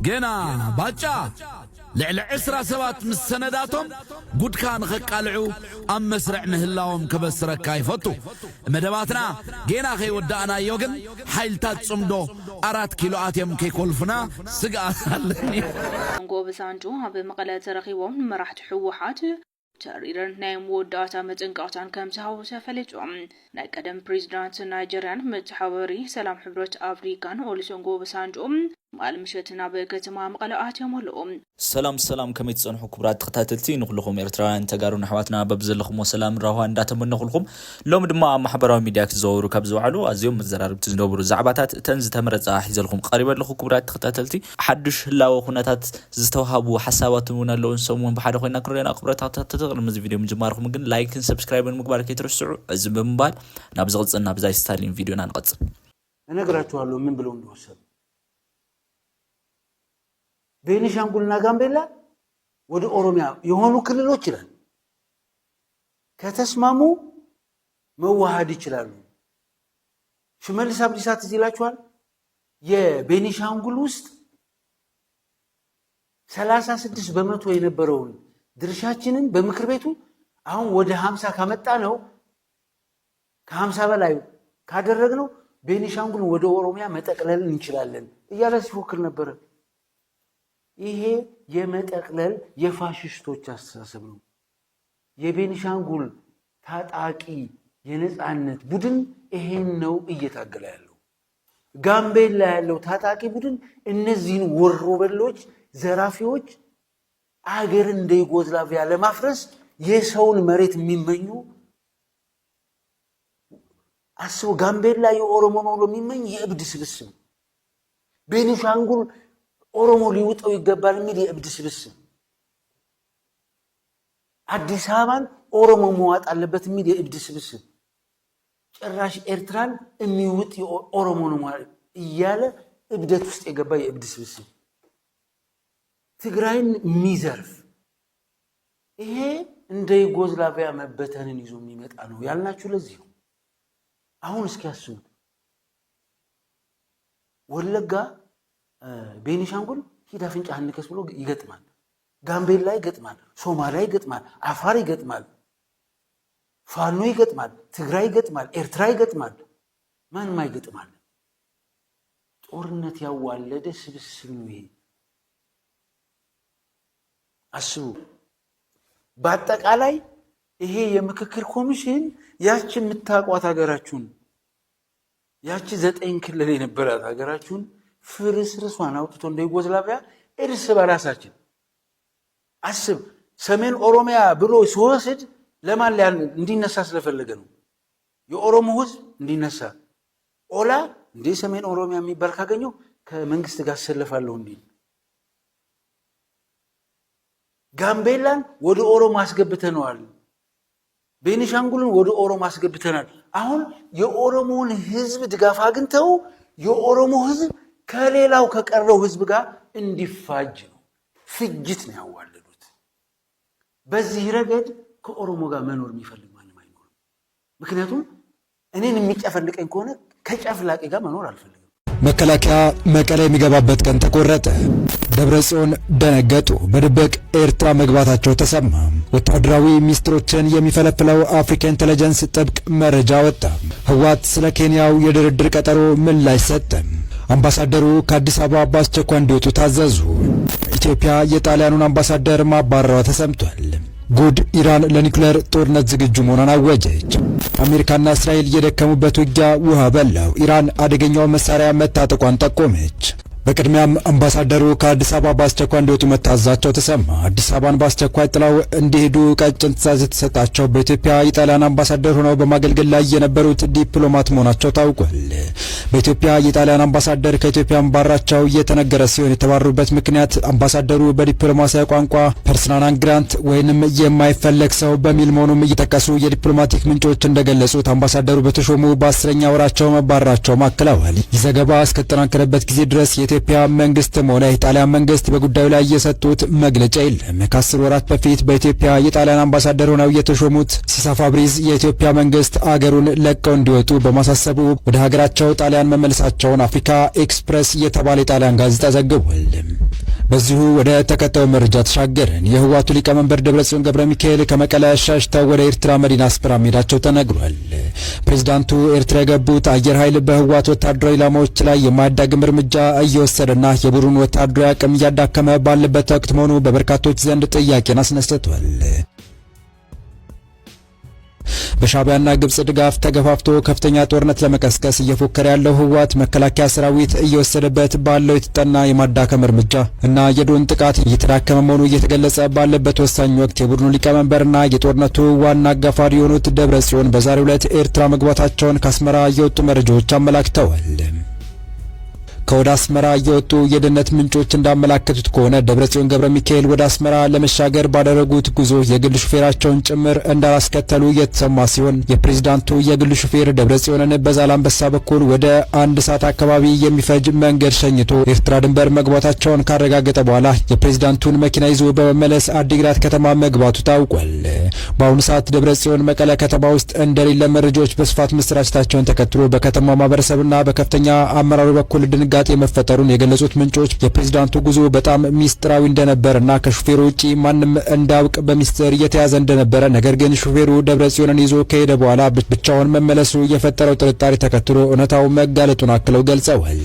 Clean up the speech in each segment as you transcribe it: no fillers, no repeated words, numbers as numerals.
جينا باچا لعل عسرة سبات مسنداتهم قد كان خقالعو أم مسرع مهلاهم كبسرك كايفتو مدباتنا جينا خي ودانا يوغن حيلتات صمدو 4 كيلوات يم كيكولفنا سقات اللي نقو بسانجو هذا مقالة ترخيوهم مراحت حوحات تقريرا نايم وداتا متنقاطان كم تحاوسة فلتوم نايقدم بريزيدانت نيجيريان متحاوري سلام حبرت أفريكان ولسونغو بسانجوم معلم شتنا بكتما مقالات يمولوم سلام كم يتصنحوا كبرات تقتاتلتي نخلقهم إرتران تقارون حواتنا ببزلخم وسلام راهوان داتم نخلقهم لوم دما محبرا ميدياك زورو كبزو علو ازيوم متزرارب تزنوبرو زعباتات تنز تمرصا حيزلكم قريبا لخو كبرات تقتاتلتي حدش لاو خناتات زتوهابو حساباتون لون سمون بحد خوينا كرينا كبرات تتغل مز فيديو مجماركم ግን لايك سبسكرايب مغبار كيترسعو ازم بمبال نابزغصنا بزاي ستايلين فيديونا نقص እነግራችኋለሁ ምን ብለው እንደወሰዱ ቤኒሻንጉልና ጋምቤላ ወደ ኦሮሚያ የሆኑ ክልሎች ይላል ከተስማሙ መዋሃድ ይችላሉ ሽመልስ አብዲሳ ትይላችኋል የቤኒሻንጉል ውስጥ 36 በመቶ የነበረውን ድርሻችንን በምክር ቤቱ አሁን ወደ 50 ካመጣ ነው ከ50 በላይ ካደረግነው ቤኒሻንጉል ወደ ኦሮሚያ መጠቅለል እንችላለን እያለ ሲፎክር ነበር ይሄ የመጠቅለል የፋሽስቶች አስተሳሰብ ነው የቤኒሻንጉል ታጣቂ የነጻነት ቡድን ይሄን ነው እየታገለ ያለው ጋምቤላ ያለው ታጣቂ ቡድን እነዚህን ወሮበሎች ዘራፊዎች አገር እንደ ዩጎዝላቪያ ለማፍረስ የሰውን መሬት የሚመኙ አስቡ ጋምቤላ የኦሮሞ ነው የሚመኝ የእብድ ስብስብ ቤኒሻንጉል ኦሮሞ ሊውጠው ይገባል የሚል የእብድ ስብስብ አዲስ አበባን ኦሮሞ መዋጥ አለበት የሚል የእብድ ስብስብ ጭራሽ ኤርትራን የሚውጥ ኦሮሞ ነው ማለት እያለ እብደት ውስጥ የገባ የእብድ ስብስብ ትግራይን የሚዘርፍ ይሄ እንደ ዩጎዝላቪያ መበተንን ይዞ የሚመጣ ነው ያልናችሁ ለዚህ ነው አሁን እስኪ አስቡት ወለጋ ቤኒሻንጉል ሂዳፍንጫ አንከስ ብሎ ይገጥማል ጋምቤላ ይገጥማል ሶማሊያ ይገጥማል አፋር ይገጥማል ፋኖ ይገጥማል ትግራይ ይገጥማል ኤርትራ ይገጥማል ማን ማይገጥማል ጦርነት ያዋለደ ስብስብ ነው ይሄ አስቡ በአጠቃላይ ይሄ የምክክር ኮሚሽን ያቺ የምታቋት ሀገራችሁን ያቺ 9 ክልል የነበራት ሀገራችሁን ፍርስርሷን አውጥቶ እንደ ዩጎዝላቪያ እርስ በራሳችን አስብ ሰሜን ኦሮሚያ ብሎ ሲወስድ ለማን ላይ እንዲነሳ ስለፈለገ ነው የኦሮሞ ህዝብ እንዲነሳ ኦላ እንደ ሰሜን ኦሮሚያ የሚባል ካገኘው ከመንግስት ጋር ሰለፋለሁ እንዴ ጋምቤላን ወደ ኦሮሞ አስገብተናል ቤኒሻንጉልን ወደ ኦሮሞ አስገብተናል አሁን የኦሮሞን ህዝብ ድጋፍ አግኝተው የኦሮሞ ህዝብ ከሌላው ከቀረው ህዝብ ጋር እንዲፋጅ ነው ፍጅት ነው ያዋለዱት በዚህ ረገድ ከኦሮሞ ጋር መኖር የሚፈልግ ማንም አይኖርም ምክንያቱም እኔን የሚጨፈልቀኝ ከሆነ ከጨፍላቂ ጋር መኖር አልፈልግም መከላከያ መቀሌ የሚገባበት ቀን ተቆረጠ ደብረጽዮን ደነገጡ በድብቅ ኤርትራ መግባታቸው ተሰማ ወታደራዊ ሚኒስትሮችን የሚፈለፍለው አፍሪካ ኢንተለጀንስ ጥብቅ መረጃ ወጣ ህወሓት ስለ ኬንያው የድርድር ቀጠሮ ምላሽ ሰጠ አምባሳደሩ ከአዲስ አበባ በአስቸኳይ እንዲወጡ ታዘዙ ኢትዮጵያ የጣሊያኑን አምባሳደር ማባረሯ ተሰምቷል ጉድ ኢራን ለኒውክሌር ጦርነት ዝግጁ መሆኗን አወጀች አሜሪካና እስራኤል የደከሙበት ውጊያ ውሃ በላው ኢራን አደገኛው መሳሪያ መታጠቋን ጠቆመች በቅድሚያም አምባሳደሩ ከአዲስ አበባ በአስቸኳይ እንዲወጡ መታዘዛቸው ተሰማ አዲስ አበባን በአስቸኳይ ጥለው እንዲሄዱ ቀጭን ትዕዛዝ የተሰጣቸው በኢትዮጵያ የጣሊያን አምባሳደር ሆነው በማገልገል ላይ የነበሩት ዲፕሎማት መሆናቸው ታውቋል በኢትዮጵያ የጣሊያን አምባሳደር ከኢትዮጵያ መባረራቸው እየተነገረ ሲሆን የተባረሩበት ምክንያት አምባሳደሩ በዲፕሎማሲያዊ ቋንቋ ፐርሰናል ግራንት ወይንም የማይፈለግ ሰው በሚል መሆኑን እየጠቀሱ የዲፕሎማቲክ ምንጮች እንደገለጹት አምባሳደሩ በተሾሙ በ10ኛ ወራቸው መባረራቸው ማክለዋል ይህ ዘገባ እስከተጠናከረበት ጊዜ ድረስ የኢትዮጵያ መንግስትም ሆነ የጣሊያን መንግስት በጉዳዩ ላይ የሰጡት መግለጫ የለም ከ10 ወራት በፊት በኢትዮጵያ የጣሊያን አምባሳደር ሆነው የተሾሙት ሲሳ ፋብሪዝ የኢትዮጵያ መንግስት አገሩን ለቀው እንዲወጡ በማሳሰቡ ወደ ሀገራቸው ጣሊያን መመለሳቸውን አፍሪካ ኤክስፕረስ የተባለ ጣሊያን ጋዜጣ ዘግቧል በዚሁ ወደ ተከታዩ መረጃ ተሻገርን። የህወሓቱ ሊቀመንበር ደብረጽዮን ገብረ ሚካኤል ከመቀለ ሸሽተው ወደ ኤርትራ መዲና አስመራ መሄዳቸው ተነግሯል። ፕሬዝዳንቱ ኤርትራ የገቡት አየር ኃይል በህወሓት ወታደራዊ ኢላማዎች ላይ የማያዳግም እርምጃ እየወሰደና የቡድኑ ወታደራዊ አቅም እያዳከመ ባለበት ወቅት መሆኑ በበርካቶች ዘንድ ጥያቄን አስነስቷል። በሻዕቢያና ግብጽ ድጋፍ ተገፋፍቶ ከፍተኛ ጦርነት ለመቀስቀስ እየፎከረ ያለው ህወሓት መከላከያ ሰራዊት እየወሰደበት ባለው የተጠና የማዳከም እርምጃ እና የድሮን ጥቃት እየተዳከመ መሆኑ እየተገለጸ ባለበት ወሳኝ ወቅት የቡድኑ ሊቀመንበርና የጦርነቱ ዋና አጋፋሪ የሆኑት ደብረጽዮን በዛሬው ዕለት ኤርትራ መግባታቸውን ከአስመራ የወጡ መረጃዎች አመላክተዋል። ከወደ አስመራ የወጡ የደህንነት ምንጮች እንዳመላከቱት ከሆነ ደብረጽዮን ገብረ ሚካኤል ወደ አስመራ ለመሻገር ባደረጉት ጉዞ የግል ሹፌራቸውን ጭምር እንዳላስከተሉ የተሰማ ሲሆን የፕሬዝዳንቱ የግል ሹፌር ደብረጽዮንን በዛላምበሳ በኩል ወደ 1 ሰዓት አካባቢ የሚፈጅ መንገድ ሸኝቶ ኤርትራ ድንበር መግባታቸውን ካረጋገጠ በኋላ የፕሬዝዳንቱን መኪና ይዞ በመመለስ አዲግራት ከተማ መግባቱ ታውቋል። በአሁኑ ሰዓት ደብረጽዮን መቀለ ከተማ ውስጥ እንደሌለ መረጃዎች በስፋት መሰራጨታቸውን ተከትሎ በከተማው ማህበረሰብና በከፍተኛ አመራሩ በኩል ድንጋ መፈጠሩን የገለጹት ምንጮች የፕሬዝዳንቱ ጉዞ በጣም ሚስጥራዊ እንደነበርና ከሹፌሩ ውጪ ማንም እንዳያውቅ በሚስጥር የተያዘ እንደነበረ፣ ነገር ግን ሹፌሩ ደብረጽዮንን ይዞ ከሄደ በኋላ ብቻውን መመለሱ የፈጠረው ጥርጣሬ ተከትሎ እውነታው መጋለጡን አክለው ገልጸዋል።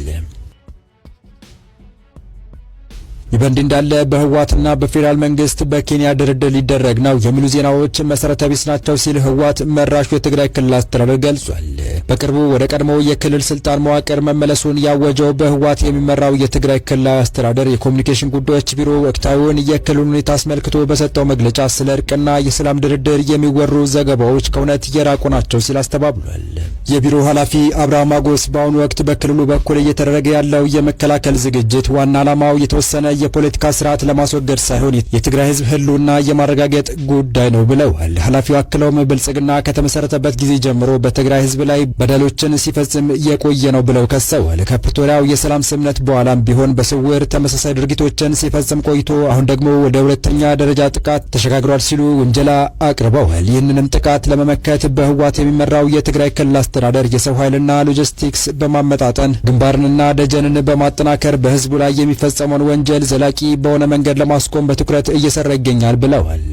ይበንድ እንዳለ በህወሓትና በፌዴራል መንግስት በኬንያ ድርድር ሊደረግ ነው የሚሉ ዜናዎች መሰረተ ቢስ ናቸው ሲል ህወሓት መራሹ የትግራይ ክልል አስተዳደር ገልጿል። በቅርቡ ወደ ቀድሞው የክልል ስልጣን መዋቅር መመለሱን ያወጀው በህወሓት የሚመራው የትግራይ ክልላዊ አስተዳደር የኮሙኒኬሽን ጉዳዮች ቢሮ ወቅታዊውን የክልሉን ሁኔታ አስመልክቶ በሰጠው መግለጫ ስለ እርቅና የሰላም ድርድር የሚወሩ ዘገባዎች ከእውነት የራቁ ናቸው ሲል አስተባብሏል። የቢሮ ኃላፊ አብርሃም አጎስ በአሁኑ ወቅት በክልሉ በኩል እየተደረገ ያለው የመከላከል ዝግጅት ዋና ዓላማው የተወሰነ የፖለቲካ ስርዓት ለማስወገድ ሳይሆን የትግራይ ህዝብ ህልውና የማረጋገጥ ጉዳይ ነው ብለዋል። ኃላፊው አክለውም ብልጽግና ከተመሰረተበት ጊዜ ጀምሮ በትግራይ ህዝብ ላይ በደሎችን ሲፈጽም የቆየ ነው ብለው ከሰዋል። ከፕሪቶሪያው የሰላም ስምምነት በኋላም ቢሆን በስውር ተመሳሳይ ድርጊቶችን ሲፈጽም ቆይቶ አሁን ደግሞ ወደ ሁለተኛ ደረጃ ጥቃት ተሸጋግሯል ሲሉ ውንጀላ አቅርበዋል። ይህንንም ጥቃት ለመመከት በህወሓት የሚመራው የትግራይ ክልል አስተዳደር የሰው ኃይልና ሎጂስቲክስ በማመጣጠን ግንባርንና ደጀንን በማጠናከር በህዝቡ ላይ የሚፈጸመውን ወንጀል ዘላቂ በሆነ መንገድ ለማስቆም በትኩረት እየሰራ ይገኛል ብለዋል።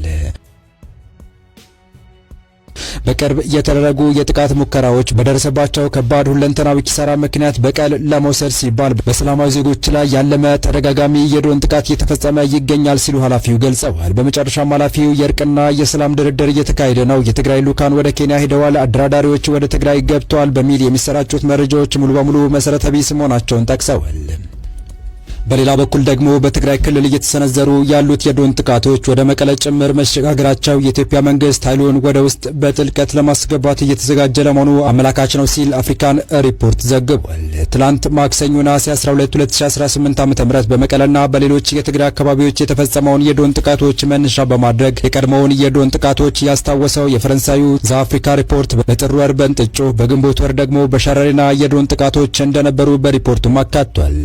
በቅርብ የተደረጉ የጥቃት ሙከራዎች በደረሰባቸው ከባድ ሁለንተናዊ ኪሳራ ምክንያት በቀል ለመውሰድ ሲባል በሰላማዊ ዜጎች ላይ ያለመ ተደጋጋሚ የድሮን ጥቃት እየተፈጸመ ይገኛል ሲሉ ኃላፊው ገልጸዋል። በመጨረሻም ኃላፊው የእርቅና የሰላም ድርድር እየተካሄደ ነው፣ የትግራይ ልኡካን ወደ ኬንያ ሄደዋል፣ አደራዳሪዎች ወደ ትግራይ ገብተዋል በሚል የሚሰራጩት መረጃዎች ሙሉ በሙሉ መሰረተ ቢስ መሆናቸውን ጠቅሰዋል። በሌላ በኩል ደግሞ በትግራይ ክልል እየተሰነዘሩ ያሉት የድሮን ጥቃቶች ወደ መቀለ ጭምር መሸጋገራቸው የኢትዮጵያ መንግስት ኃይሉን ወደ ውስጥ በጥልቀት ለማስገባት እየተዘጋጀ ለመሆኑ አመላካች ነው ሲል አፍሪካን ሪፖርት ዘግቧል። ትላንት ማክሰኞ ነሐሴ 12 2018 ዓ.ም በመቀለና በሌሎች የትግራይ አካባቢዎች የተፈጸመውን የድሮን ጥቃቶች መነሻ በማድረግ የቀድሞውን የድሮን ጥቃቶች ያስታወሰው የፈረንሳዩ ዘአፍሪካ ሪፖርት በጥር ወር በእንጥጮ በግንቦት ወር ደግሞ በሸረሪና የድሮን ጥቃቶች እንደነበሩ በሪፖርቱም አካቷል።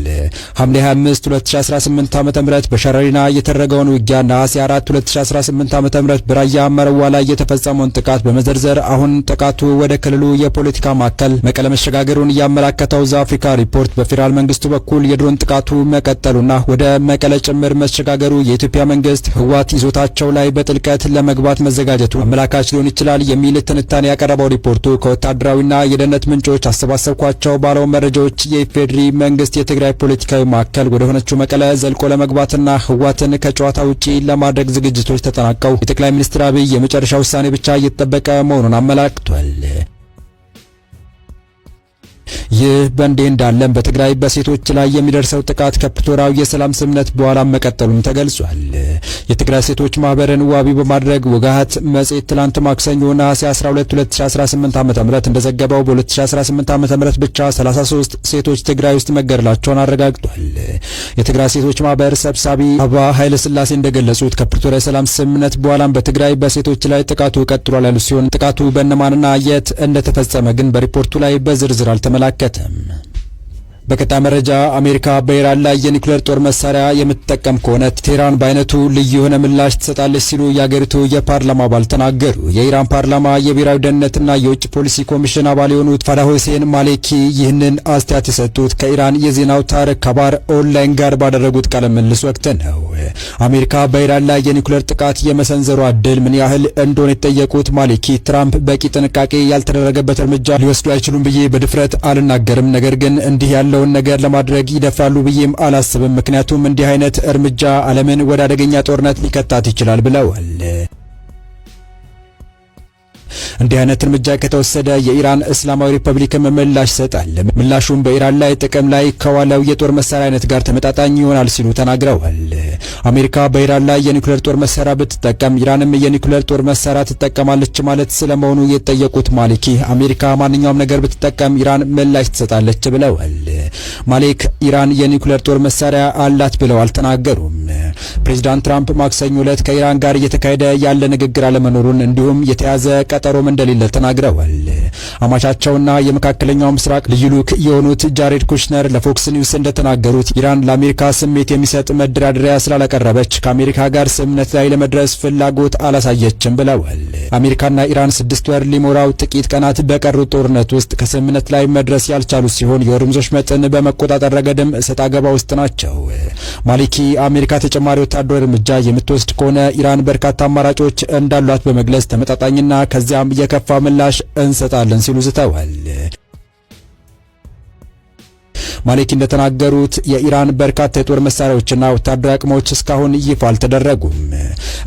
ሐምሌ 2018 ዓ.ም በሸረሪና የተደረገውን ውጊያ ነሐሴ 4 2018 ዓ.ም በራያ መረዋ ላይ የተፈጸመውን ጥቃት በመዘርዘር አሁን ጥቃቱ ወደ ክልሉ የፖለቲካ ማዕከል መቀለ መሸጋገሩን ያመላከተው ዘአፍሪካ ሪፖርት በፌዴራል መንግስቱ በኩል የድሮን ጥቃቱ መቀጠሉና ወደ መቀለ ጭምር መሸጋገሩ የኢትዮጵያ መንግስት ህወሓት ይዞታቸው ላይ በጥልቀት ለመግባት መዘጋጀቱ አመላካች ሊሆን ይችላል የሚል ትንታኔ ያቀረበው ሪፖርቱ ከወታደራዊና የደህንነት ምንጮች አሰባሰብኳቸው ባለው መረጃዎች የኢፌዴሪ መንግስት የትግራይ ፖለቲካዊ ማዕከል ወደ ሆነችው መቀለ ዘልቆ ለመግባትና ህወሓትን ከጨዋታ ውጪ ለማድረግ ዝግጅቶች ተጠናቀው የጠቅላይ ሚኒስትር አብይ የመጨረሻ ውሳኔ ብቻ እየተጠበቀ መሆኑን አመላክቷል። ይህ በእንዲህ እንዳለም በትግራይ በሴቶች ላይ የሚደርሰው ጥቃት ከፕሪቶሪያው የሰላም ስምምነት በኋላ መቀጠሉም ተገልጿል። የትግራይ ሴቶች ማህበርን ዋቢ በማድረግ ወጋሃት መጽሔት ትላንት ማክሰኞ ነሐሴ 12 2018 ዓ.ም እንደዘገበው በ2018 ዓ.ም ብቻ 33 ሴቶች ትግራይ ውስጥ መገደላቸውን አረጋግጧል። የትግራይ ሴቶች ማህበር ሰብሳቢ አበባ ኃይለ ሥላሴ እንደገለጹት ከፕሪቶሪያ የሰላም ስምምነት በኋላም በትግራይ በሴቶች ላይ ጥቃቱ ቀጥሏል ያሉ ሲሆን ጥቃቱ በእነማንና የት እንደተፈጸመ ግን በሪፖርቱ ላይ በዝርዝር አልተመላከተም። በቀጣይ መረጃ አሜሪካ በኢራን ላይ የኒውክሌር ጦር መሳሪያ የምትጠቀም ከሆነ ቴህራን በአይነቱ ልዩ የሆነ ምላሽ ትሰጣለች ሲሉ የአገሪቱ የፓርላማ አባል ተናገሩ። የኢራን ፓርላማ የብሔራዊ ደህንነትና የውጭ ፖሊሲ ኮሚሽን አባል የሆኑት ፋዳ ሁሴን ማሌኪ ይህንን አስተያየት የሰጡት ከኢራን የዜና አውታር ካባር ኦንላይን ጋር ባደረጉት ቃለ ምልልስ ወቅት ነው። አሜሪካ በኢራን ላይ የኒውክሌር ጥቃት የመሰንዘሯ ዕድል ምን ያህል እንደሆነ የጠየቁት ማሌኪ ትራምፕ በቂ ጥንቃቄ ያልተደረገበት እርምጃ ሊወስዱ አይችሉም ብዬ በድፍረት አልናገርም፣ ነገር ግን እንዲህ ያለውን ነገር ለማድረግ ይደፍራሉ ብዬም አላስብም፣ ምክንያቱም እንዲህ አይነት እርምጃ ዓለምን ወደ አደገኛ ጦርነት ሊከታት ይችላል ብለዋል። እንዲህ አይነት እርምጃ ከተወሰደ የኢራን እስላማዊ ሪፐብሊክ ምላሽ ይሰጣል። ምላሹም በኢራን ላይ ጥቅም ላይ ከዋለው የጦር መሳሪያ አይነት ጋር ተመጣጣኝ ይሆናል ሲሉ ተናግረዋል። አሜሪካ በኢራን ላይ የኒውክሌር ጦር መሳሪያ ብትጠቀም ኢራንም የኒውክሌር ጦር መሳሪያ ትጠቀማለች ማለት ስለመሆኑ የጠየቁት ማሊኪ አሜሪካ ማንኛውም ነገር ብትጠቀም ኢራን ምላሽ ትሰጣለች ብለዋል። ማሊክ ኢራን የኒውክሌር ጦር መሳሪያ አላት ብለው አልተናገሩም። ፕሬዝዳንት ትራምፕ ማክሰኞ ዕለት ከኢራን ጋር እየተካሄደ ያለ ንግግር አለመኖሩን እንዲሁም የተያዘ ቀጠሮም እንደሌለ ተናግረዋል። አማቻቸውና የመካከለኛው ምስራቅ ልዩ ልዑክ የሆኑት ጃሬድ ኩሽነር ለፎክስ ኒውስ እንደተናገሩት ኢራን ለአሜሪካ ስሜት የሚሰጥ መደራደሪያ ስላላቀረበች ከአሜሪካ ጋር ስምምነት ላይ ለመድረስ ፍላጎት አላሳየችም ብለዋል። አሜሪካና ኢራን 6 ወር ሊሞራው ጥቂት ቀናት በቀሩት ጦርነት ውስጥ ከስምምነት ላይ መድረስ ያልቻሉ ሲሆን የሆርሙዞች መጠን በመቆጣጠር ረገድም እሰጥ አገባ ውስጥ ናቸው። ማሊኪ አሜሪካ ተጨማሪ ወታደራዊ እርምጃ የምትወስድ ከሆነ ኢራን በርካታ አማራጮች እንዳሏት በመግለጽ ተመጣጣኝና ከዚያም የከፋ ምላሽ እንሰጣለን ሲሉ ዝተዋል። ማሊኪ እንደተናገሩት የኢራን በርካታ የጦር መሳሪያዎችና ወታደራዊ አቅሞች እስካሁን ይፋ አልተደረጉም።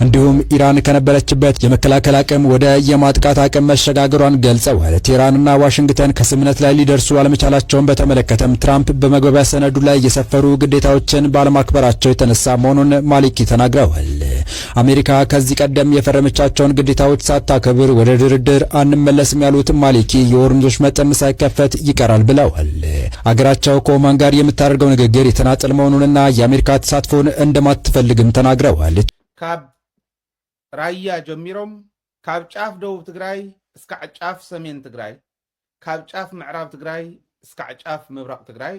እንዲሁም ኢራን ከነበረችበት የመከላከል አቅም ወደ የማጥቃት አቅም መሸጋገሯን ገልጸዋል። ቴህራንና ዋሽንግተን ከስምምነት ላይ ሊደርሱ አለመቻላቸውን በተመለከተም ትራምፕ በመግባቢያ ሰነዱ ላይ የሰፈሩ ግዴታዎችን ባለማክበራቸው የተነሳ መሆኑን ማሊኪ ተናግረዋል። አሜሪካ ከዚህ ቀደም የፈረመቻቸውን ግዴታዎች ሳታከብር ወደ ድርድር አንመለስም ያሉት ማሊኪ የሆርሙዞች መጠን ሳይከፈት ይቀራል ብለዋል። አገራቸው ከኦማን ጋር የምታደርገው ንግግር የተናጠል መሆኑንና የአሜሪካ ተሳትፎን እንደማትፈልግም ተናግረዋል። ካብ ራያ ጀሚሮም ካብ ጫፍ ደቡብ ትግራይ እስከ ጫፍ ሰሜን ትግራይ ካብ ጫፍ ምዕራብ ትግራይ እስከ ጫፍ ምብራቅ ትግራይ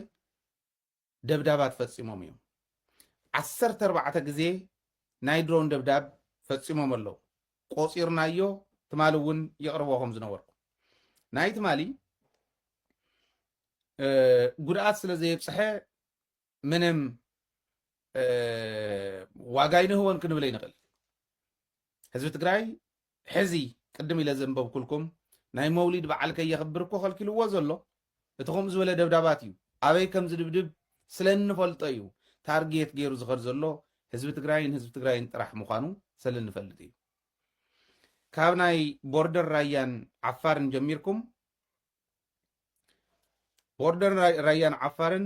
ደብዳባት ፈጺሞም እዮም 14 ግዜ ናይ ድሮን ደብዳብ ፈጺሞም ኣለዉ። ቆፂርናዮ ትማሊ እውን የቕርቦም ዝነበርኩ ናይ ትማሊ ጉድኣት ስለ ዘየብፅሐ ምንም ዋጋ ይንህወን ክንብል ይንኽእል። ህዝቢ ትግራይ ሕዚ ቅድም ኢለ ዘንበብኩልኩም ናይ መውሊድ በዓል ከየኽብር እኮ ከልኪልዎ ዘሎ እቲ ከምኡ ዝበለ ደብዳባት እዩ። ኣበይ ከም ዝድብድብ ስለንፈልጦ እዩ ታርጌት ገይሩ ዝኸድ ዘሎ ህዝቢ ትግራይን ህዝቢ ትግራይን ጥራሕ ምዃኑ ስለንፈልጥ እዩ። ካብ ናይ ቦርደር ራያን ዓፋርን ጀሚርኩም ቦርደር ራያን ዓፋርን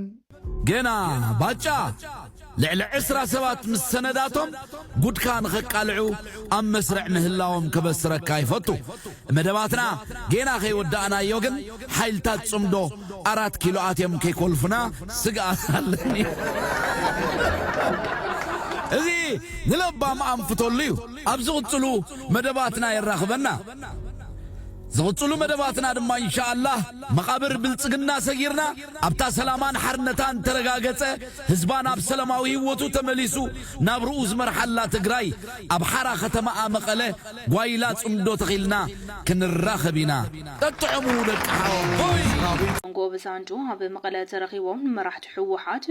ገና ባጫ ልዕሊ 10 ሰባት ምስ ሰነዳቶም ጉድካ ንኸቃልዑ ኣብ መስርዕ ምህላዎም ከበስረካ ይፈቱ። መደባትና ጌና ከይወዳእናዮ ግን ሓይልታት ጽምዶ 4 ኪሎ ኣትዮም ከይኰልፉና ስግኣት ኣለኒ። እዚ ንለባም ኣንፍተሉ እዩ። ኣብ ዝቕጽሉ መደባትና የራኽበና ዝቕጽሉ መደባትና ድማ ኢንሻአላህ መቓብር ብልጽግና ሰጊርና ኣብታ ሰላማን ሓርነታን ተረጋገጸ ህዝባን ኣብ ሰላማዊ ህይወቱ ተመሊሱ ናብ ርኡ ዝመርሓላ ትግራይ ኣብ ሓራ ከተማ መቐለ ጓይላ ጽምዶ ተኺልና ክንራኸብ ኢና። ጠጥዕሙ ደቂ ሓወይ ኮንጎ ብሳንጆ ኣብ መቐለ ተረኺቦም መራሕቲ ሕወሓት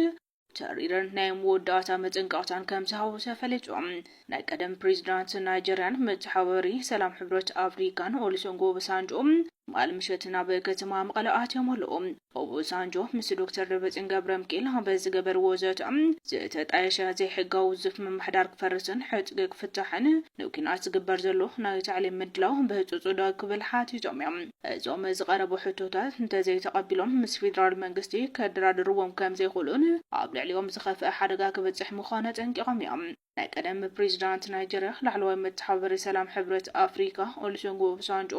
ተሪረን ናይ መወዳእታ መጽንቃውታን ከም ዝሃወሰ ፈሊጦም። ናይ ቀደም ፕሬዝዳንት ናይጀርያን መተሓባበሪ ሰላም ሕብረት አፍሪካን ኦሉሴጉን ኦባሳንጆ መዓል ምሸት ናብ ከተማ መቐለ ኣትዮም ኣለዉ። ኦባሳንጆ ምስ ዶክተር ደብረጽዮን ገብረሚካኤል ኣብ ዝገበርዎ ዘተ ዝተጣየሸ ዘይሕጋዊ ውዝፍ ምምሕዳር ክፈርስን ሕጥቂ ክፍታሕን ንኩናት ዝግበር ዘሎ ናይ ታዕሊም ምድላው ብህፁፅ ዶ ክብል ሓቲቶም እዮም። እዞም ዝቐረቡ ሕቶታት እንተዘይተቐቢሎም ምስ ፌደራል መንግስቲ ከደራድርዎም ከም ዘይኽእሉን ኣብ ልዕሊኦም ዝኸፍአ ሓደጋ ክበፅሕ ምዃነ ጠንቂቖም እዮም። ናይ ቀደም ፕሬዝዳንት ናይጀርያ ላዕለዋይ መተሓባበሪ ሰላም ሕብረት ኣፍሪካ ኦሉሴጉን ኦባሳንጆ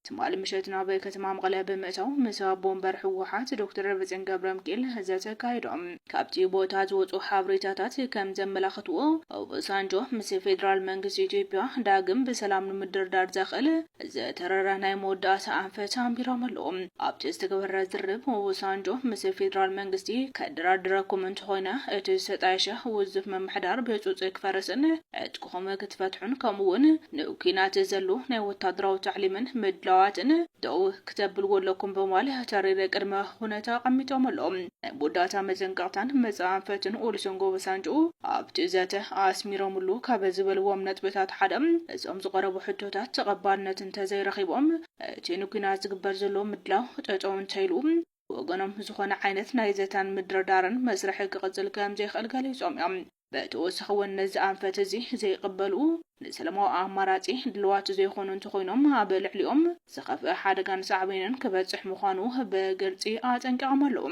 ትማሊ ምሸት በከተማ መቀለ በመእተው ምስ ቦምበር ህወሓት ዶክተር ደብረጽዮን ገብረሚካኤል ዘተካሂዶም ካብቲ ቦታ ዝወጹ ሓበሬታታት ከም ዘመላኽትዎ ኦባሳንጆ ምስ ፌደራል መንግስቲ ኢትዮጵያ ዳግም በሰላም ንምድርዳር ዘኽእል ዘተረራ ናይ መወዳእታ አንፈት ኣንቢሮም ኣለዎም ኣብቲ ዝተገበረ ዝርብ ኦባሳንጆ ምስ ፌደራል መንግስቲ ከደራድረኩም እንተኾይነ እቲ ዝተጣየሸ ውዝፍ መምሕዳር ብፁፅ ክፈርስን ዕጥቅኹም ክትፈትሑን ከምኡውን ንኩናት ዘሎ ናይ ወታደራዊ ታዕሊምን ምድላዋትን ደው ክተብልዎ ኣለኩም በማል ተሪረ ቅድመ ሁኔታ ቀሚጦም ኣለዎም ናይ መወዳእታ መዘንጋዕታን መፃንፈትን ኦሉሰንጎ ኦባሳንጆ ኣብቲ ዘተ ኣስሚሮምሉ ካብ ዝበልዎም ነጥብታት ሓደ እዞም ዝቐረቡ ሕቶታት ተቐባልነት እንተዘይረኺቦም እቲ ንኩናት ዝግበር ዘሎ ምድላው ጠጠው እንተይሉ ወገኖም ዝኾነ ዓይነት ናይ ዘታን ምድርዳርን መስርሕ ክቕፅል ከም ዘይኽእል ገሊፆም እዮም በተወሳኺ ነዚ ኣንፈት እዚ ዘይቅበሉ ንሰላማዊ ኣማራፂ ድልዋት ዘይኾኑ እንተኾይኖም ኣብ ልዕሊኦም ዝኸፍአ ሓደጋን ሳዕቤንን ክበፅሕ ምዃኑ ብግልፂ ኣጠንቂቖም ኣለዉ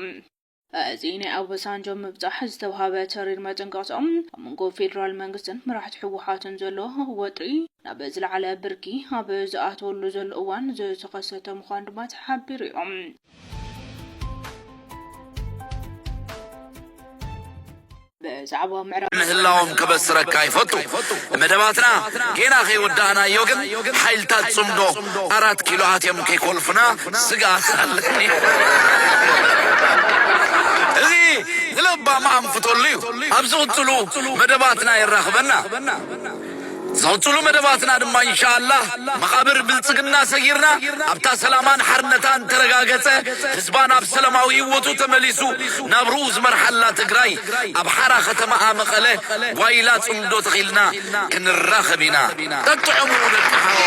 እዚ ናይ ኦባሳንጆ ምብፃሕ ዝተዋሃበ ተሪር መጠንቀቕቶም ኣብ መንጎ ፌደራል መንግስትን መራሕቲ ህወሓትን ዘሎ ወጥሪ ናብ ዝለዓለ ብርኪ ኣብ ዝኣተወሉ ዘሎ እዋን ዝተኸሰተ ምዃኑ ድማ ተሓቢሩ እዮም በዛዕባ ምዕራብ ምህላዎም ከበስረካ ይፈቱ መደባትና ጌና ከይወዳእና ዮግን ሓይልታት ጽምዶ 4 ኪሎ ኣትዮም ከይኮልፍና ስጋት ኣለኒ እዚ ዝለባ ማንፍቶሉ ኣብዚ ቅፅሉ መደባትና ይራኽበና زوتلو مدباتنا دما إن شاء الله مقابر بلصقنا سيرنا أبتا سلامان حرنتان ترقاقته حزبانا بسلاماوي وطو تمليسو نبروز مرحلة تقراي أبحارا ختمها مقاله وايلات امدو تخيلنا كن الراخبنا تقطعمون التحاوي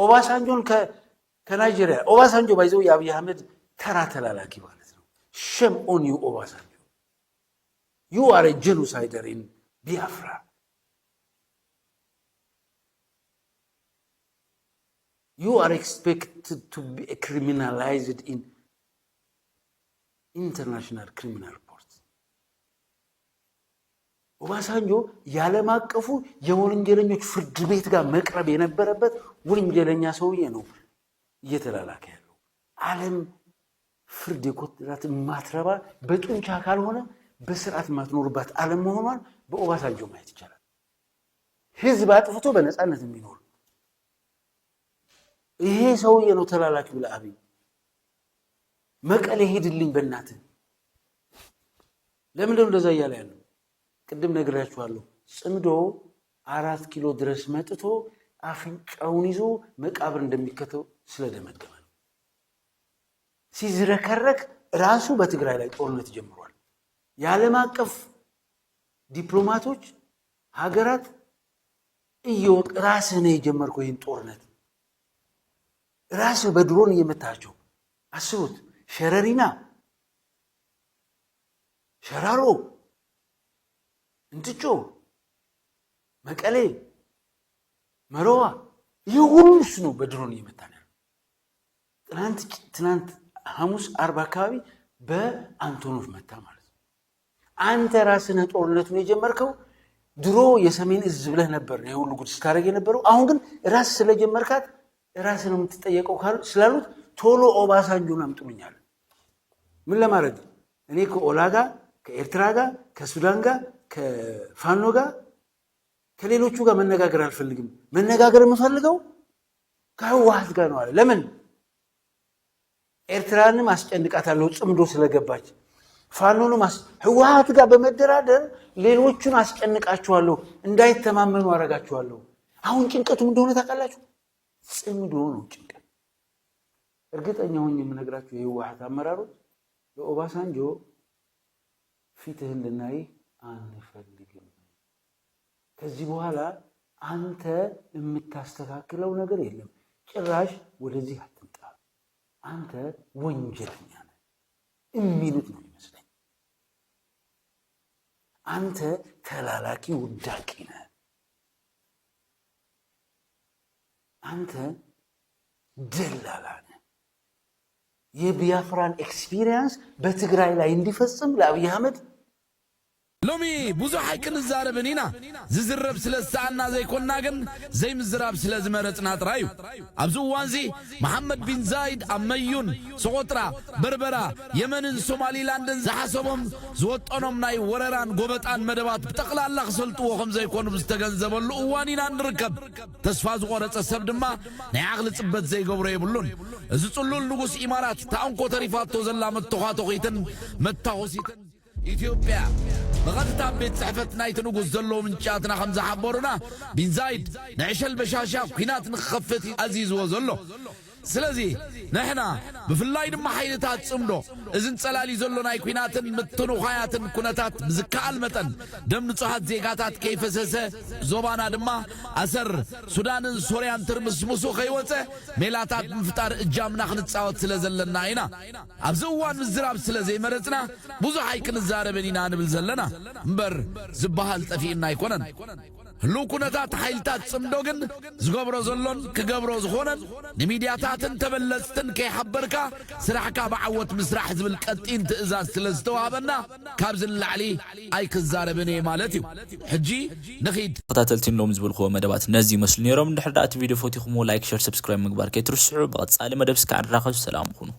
ኦባሳንጆን ከናይጄሪያ ኦባሳንጆ ባይዘው የአብይ አህመድ ተራ ተላላኪ ማለት ነው shame on you ኦባሳንጆ you are a genocider in Biafra you are expected to be criminalized in international criminal court ኦባሳንጆ ያለም አቀፉ የወንጀለኞች ፍርድ ቤት ጋር መቅረብ የነበረበት ወንጀለኛ ሰውዬ ነው እየተላላከ ያለው ዓለም ፍርድ የቆጠራት ማትረባ በጡንቻ ካልሆነ በስርዓት ማትኖርባት ዓለም መሆኗን በኦባሳንጆ ማየት ይቻላል ህዝብ አጥፍቶ በነጻነት የሚኖር ይሄ ሰውዬ ነው ተላላኪው ለአብይ መቀሌ ሄድልኝ በእናት ለምን እንደዛ ያለ ያለው ቅድም ነግራችኋለሁ ጽምዶ 4 ኪሎ ድረስ መጥቶ አፍንጫውን ይዞ መቃብር እንደሚከተው ስለደመደመ ነው ሲዝረከረክ ራሱ በትግራይ ላይ ጦርነት ጀምሯል የዓለም አቀፍ ዲፕሎማቶች ሀገራት እየወቅ ራስን የጀመርከው ይህን ጦርነት ራስ በድሮን እየመታቸው አስቡት ሸረሪና ሸራሮ እንጥጮ መቀሌ መሮዋ ይሁንስ ነው በድሮን እየመታነ ትናንት ሐሙስ 40 አካባቢ በአንቶኖቭ መታ ማለት ነው አንተ ራስህ ጦርነቱን የጀመርከው ድሮ የሰሜን እዝ ብለህ ነበር ነው ሁሉ ጉድ ስታረግ የነበረው አሁን ግን ራስ ስለጀመርካት ራስህ ነው የምትጠየቀው ስላሉት ቶሎ ኦባሳንጆን አምጡልኛል ምን ለማድረግ እኔ ከኦላ ጋር ከኤርትራ ጋር ከሱዳን ጋር ከፋኖ ጋር ከሌሎቹ ጋር መነጋገር አልፈልግም መነጋገር የምፈልገው ከህወሓት ጋር ነው አለ ለምን ኤርትራንም አስጨንቃታለሁ ጽምዶ ስለገባች ፋኖንም ህወሓት ጋር በመደራደር ሌሎቹን አስጨንቃቸዋለሁ እንዳይተማመኑ አረጋቸዋለሁ አሁን ጭንቀቱም እንደሆነ ታውቃላችሁ ጽምዶ ነው ጭንቀት እርግጠኛ ሆኜ የምነግራችሁ የህወሓት አመራሮች ለኦባሳንጆ ፊትህን ልናይ አንፈልግም ከዚህ በኋላ አንተ የምታስተካክለው ነገር የለም ጭራሽ ወደዚህ አትምጣ አንተ ወንጀለኛ ነህ የሚሉት ነው ይመስለኝ አንተ ተላላኪ ውዳቂ ነህ አንተ ደላላ ነህ የቢያፍራን ኤክስፒሪየንስ በትግራይ ላይ እንዲፈጽም ለአብይ አህመድ لومي بوزو حيكن الزاربنينا ززرب سلسعنا زي كنا جن زي مزراب سلاز مرتنا ترايو أبزو وانزي محمد بن زايد أميون سقطرا بربرا يمن الصومالي لاندن زحسبهم زوت أنهم ناي ورران قبت عن مدبات بتقل الله خسلتو وخم زي كونو مستجنزب اللؤوانينا نركب تسفاز غورت السبد ما نعقل تبت زي قبري بلون زتقولوا النقص إمارات تعنقو تريفات توزلا متخاتو غيتن متخوسيتن إثيوبيا بغد تابت صحفت نايت نقص زلو من شاتنا خمسة حبورنا بن زايد نعيش البشاشة كينات نخفت عزيز وزلو سلازي نحنا بفلاي دم حيلتات صمدو إذن سلالي زلو ناي كيناتن متنو خياتن كونتات بزكاء المتن دم نصحات زيقاتات كيف سسه زوبانا دم أسر سودان سوريان ترمس مسو خيوته ميلاتات مفتار إجامنا خنتصاوت سلازلنا هنا أبزوان مزراب سلازي مرتنا بوزو حيكن الزاربنينا نبلزلنا مبر زبهال تفينا يكونن لو كنتات حيلتات صمدوغن زغبرو زلون كغبرو زخونن نميدياتاتن تبلستن كي حبركا سرحكا بعوت مسرح حزب القطين تئزاز تلزتوابنا كابز اللعلي اي كزاربني مالتي حجي نخيد قتاتلتين لوم زبلخو مدبات نزي مسل نيروم ندحر دات فيديو فوتيخمو لايك شير سبسكرايب مغبار كيترسعو بقصالي مدبس كعن راخو سلام خونو